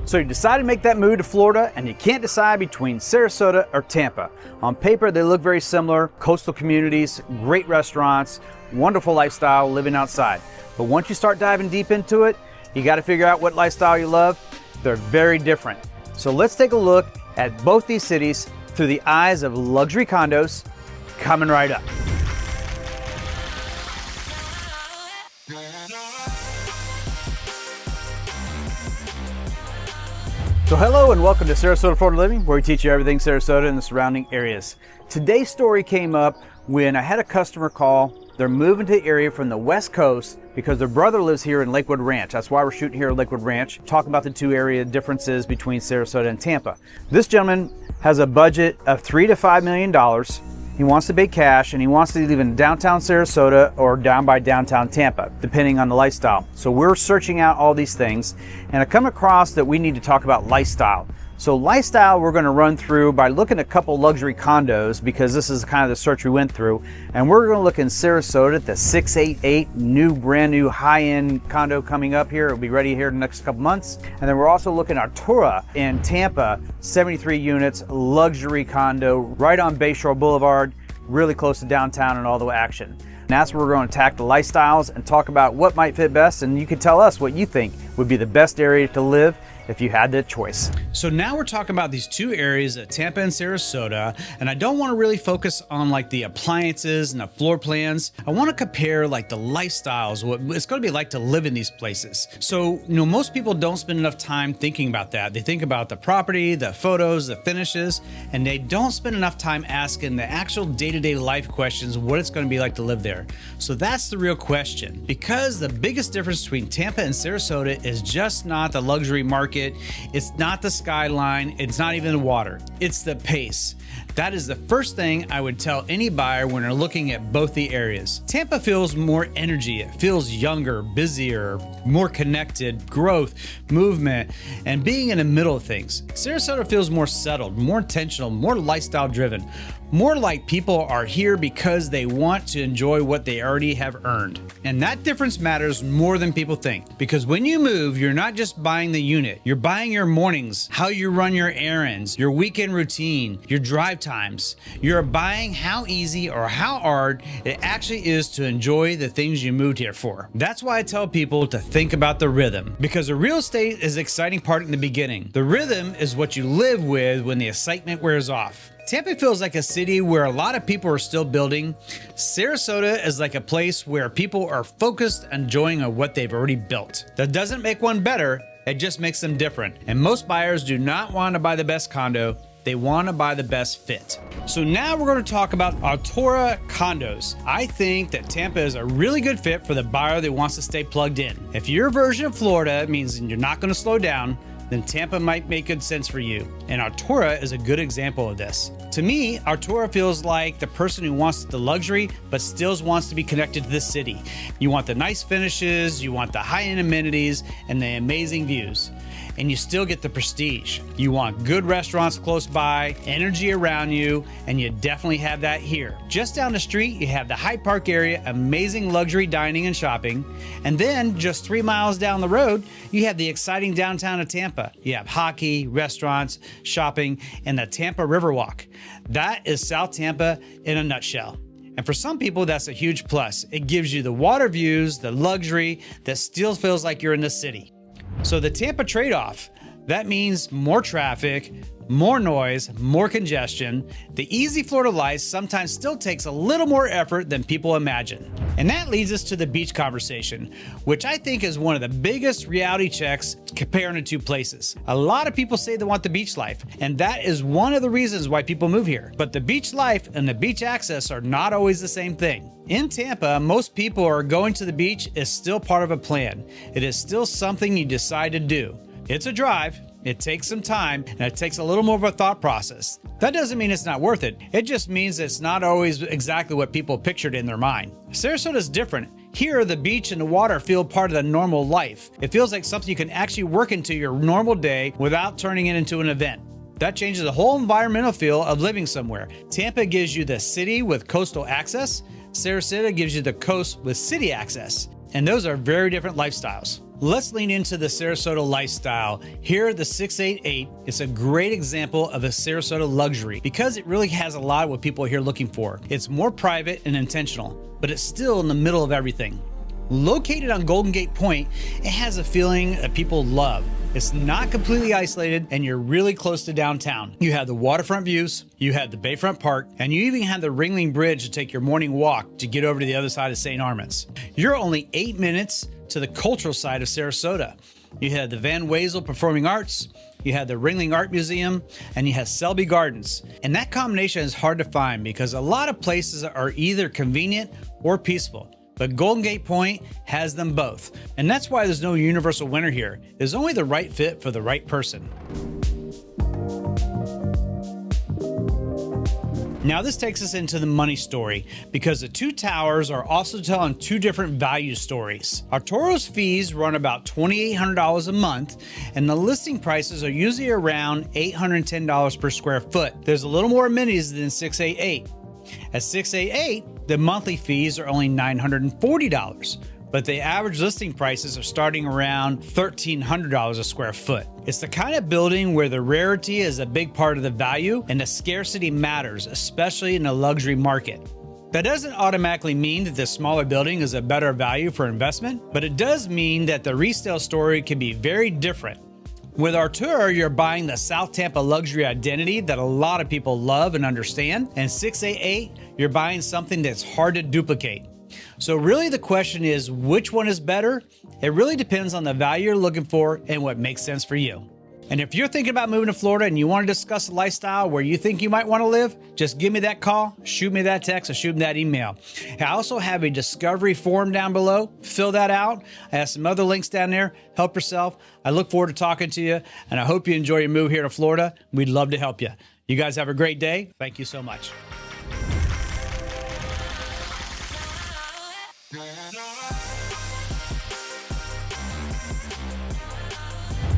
So you decide to make that move to Florida and you can't decide between Sarasota or Tampa. On paper, they look very similar, coastal communities, great restaurants, wonderful lifestyle living outside. But once you start diving deep into it, you got to figure out what lifestyle you love. They're very different. So let's take a look at both these cities through the eyes of luxury condos coming right up. So hello and welcome to Sarasota Florida Living, where we teach you everything Sarasota and the surrounding areas. Today's story came up when I had a customer call. They're moving to the area from the West Coast because their brother lives here in Lakewood Ranch. That's why we're shooting here at Lakewood Ranch, talking about the two area differences between Sarasota and Tampa. This gentleman has a budget of $3 to $5 million. He wants to pay cash and he wants to live in downtown Sarasota or down by downtown Tampa, depending on the lifestyle. So we're searching out all these things, and I come across that we need to talk about lifestyle. So lifestyle we're going to run through by looking at a couple luxury condos, because this is kind of the search we went through, and we're going to look in Sarasota at the 688 brand new high-end condo coming up here. It'll be ready here in the next couple months. And then we're also looking at Artura in Tampa, 73 units, luxury condo right on Bayshore Boulevard, really close to downtown and all the action. And that's where we're going to attack the lifestyles and talk about what might fit best, and you can tell us what you think would be the best area to live if you had the choice. So now we're talking about these two areas at Tampa and Sarasota, and I don't want to really focus on like the appliances and the floor plans. I want to compare like the lifestyles, what it's going to be like to live in these places. So, most people don't spend enough time thinking about that. They think about the property, the photos, the finishes, and they don't spend enough time asking the actual day-to-day life questions, what it's going to be like to live there. So that's the real question, because the biggest difference between Tampa and Sarasota is just not the luxury market. It's not the skyline. It's not even the water. It's the pace. That is the first thing I would tell any buyer when they're looking at both the areas. Tampa feels more energy. It feels younger, busier, more connected, growth, movement, and being in the middle of things. Sarasota feels more settled, more intentional, more lifestyle driven, more like people are here because they want to enjoy what they already have earned. And that difference matters more than people think, because when you move, you're not just buying the unit, you're buying your mornings, how you run your errands, your weekend routine, your drive times. You're buying how easy or how hard it actually is to enjoy the things you moved here for. That's why I tell people to think about the rhythm, because the real estate is the exciting part in the beginning. The rhythm is what you live with when the excitement wears off. Tampa feels like a city where a lot of people are still building. Sarasota is like a place where people are focused on enjoying what they've already built. That doesn't make one better, it just makes them different. And most buyers do not want to buy the best condo, they want to buy the best fit. So now we're going to talk about Artura condos. I think that Tampa is a really good fit for the buyer that wants to stay plugged in. If your version of Florida means you're not going to slow down, then Tampa might make good sense for you. And Artura is a good example of this. To me, Artura feels like the person who wants the luxury, but still wants to be connected to the city. You want the nice finishes, you want the high-end amenities, and the amazing views. And you still get the prestige. You want good restaurants close by, energy around you, and you definitely have that here. Just down the street, you have the Hyde Park area, amazing luxury dining and shopping. And then just 3 miles down the road, you have the exciting downtown of Tampa. You have hockey, restaurants, shopping, and the Tampa Riverwalk. That is South Tampa in a nutshell. And for some people, that's a huge plus. It gives you the water views, the luxury that still feels like you're in the city. So the Tampa trade-off, that means more traffic, more noise, more congestion. The easy Florida life sometimes still takes a little more effort than people imagine. And that leads us to the beach conversation, which I think is one of the biggest reality checks comparing the two places. A lot of people say they want the beach life, and that is one of the reasons why people move here. But the beach life and the beach access are not always the same thing. In Tampa, most people are going to the beach is still part of a plan. It is still something you decide to do. It's a drive. It takes some time, and it takes a little more of a thought process. That doesn't mean it's not worth it. It just means it's not always exactly what people pictured in their mind. Sarasota is different. Here, the beach and the water feel part of the normal life. It feels like something you can actually work into your normal day without turning it into an event. That changes the whole environmental feel of living somewhere. Tampa gives you the city with coastal access. Sarasota gives you the coast with city access. And those are very different lifestyles. Let's lean into the Sarasota lifestyle. Here at the 688, it's a great example of a Sarasota luxury because it really has a lot of what people are here looking for. It's more private and intentional, but it's still in the middle of everything. Located on Golden Gate Point, it has a feeling that people love. It's not completely isolated, and you're really close to downtown. You have the waterfront views, you have the Bayfront Park, and you even have the Ringling Bridge to take your morning walk to get over to the other side of St. Armands. You're only 8 minutes to the cultural side of Sarasota. You had the Van Wezel Performing Arts, you had the Ringling Art Museum, and you have Selby Gardens. And that combination is hard to find because a lot of places are either convenient or peaceful. But Golden Gate Point has them both. And that's why there's no universal winner here. There's only the right fit for the right person. Now this takes us into the money story because the two towers are also telling two different value stories. Arturo's fees run about $2,800 a month, and the listing prices are usually around $810 per square foot. There's a little more amenities than 688. At 688, the monthly fees are only $940, but the average listing prices are starting around $1,300 a square foot. It's the kind of building where the rarity is a big part of the value and the scarcity matters, especially in a luxury market. That doesn't automatically mean that the smaller building is a better value for investment, but it does mean that the resale story can be very different. With Arturo, you're buying the South Tampa luxury identity that a lot of people love and understand. And 688, you're buying something that's hard to duplicate. So really the question is, which one is better? It really depends on the value you're looking for and what makes sense for you. And if you're thinking about moving to Florida and you want to discuss a lifestyle where you think you might want to live, just give me that call, shoot me that text, or shoot me that email. I also have a discovery form down below. Fill that out. I have some other links down there. Help yourself. I look forward to talking to you, and I hope you enjoy your move here to Florida. We'd love to help you. You guys have a great day. Thank you so much.